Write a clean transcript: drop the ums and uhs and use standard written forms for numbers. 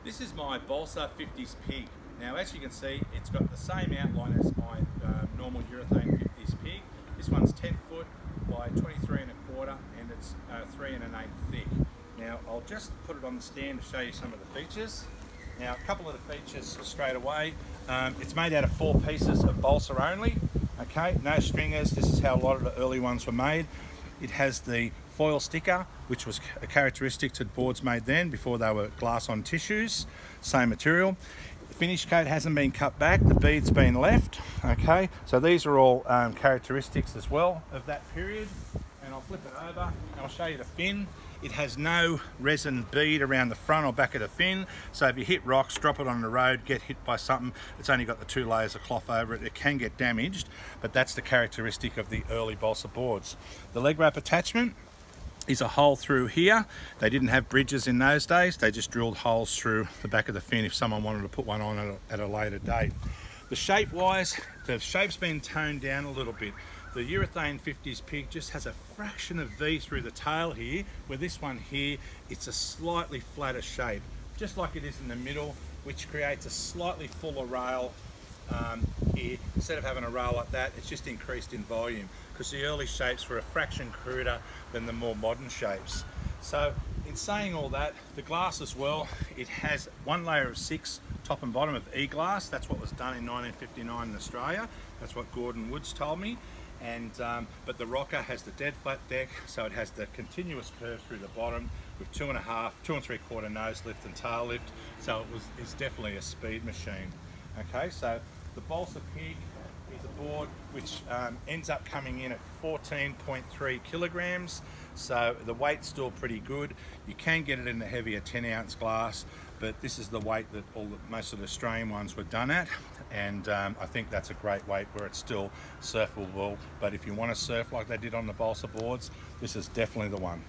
This is my Balsa 50s pig. Now, as you can see, it's got the same outline as my normal urethane 50s pig. This one's 10 foot by 23 and a quarter, and it's 3 1/8 thick. Now, I'll just put it on the stand to show you some of the features. Now, a couple of the features straight away. It's made out of 4 pieces of balsa only. Okay, no stringers. This is how a lot of the early ones were made. It has the foil sticker, which was a characteristic to boards made then before they were glass on tissues. Same material. The finish coat hasn't been cut back. The bead's been left. Okay, so these are all characteristics as well of that period. And I'll flip it over and I'll show you the fin. It has no resin bead around the front or back of the fin, so if you hit rocks, drop it on the road, get hit by something, it's only got the 2 layers of cloth over it. It can get damaged, but that's the characteristic of the early balsa boards. The leg wrap attachment is a hole through here. They didn't have bridges in those days. They just drilled holes through the back of the fin if someone wanted to put one on at a later date. The shape wise, the shape's been toned down a little bit. The urethane 50s pig just has a fraction of V through the tail here, where this one here, it's a slightly flatter shape, just like it is in the middle, which creates a slightly fuller rail here. Instead of having a rail like that, it's just increased in volume, because the early shapes were a fraction cruder than the more modern shapes. So in saying all that, the glass as well, it has 1 layer of 6 top and bottom of E-glass. That's what was done in 1959 in Australia. That's what Gordon Woods told me. And but the rocker has the dead flat deck, so it has the continuous curve through the bottom with 2 3/4 nose lift and tail lift. So it's definitely a speed machine. Okay, so the Balsa pig is a board which ends up coming in at 14.3 kilograms. So the weight's still pretty good. You can get it in the heavier 10-ounce glass, but this is the weight that most of the Australian ones were done at, and I think that's a great weight where it's still surfable. But if you want to surf like they did on the balsa boards, this is definitely the one.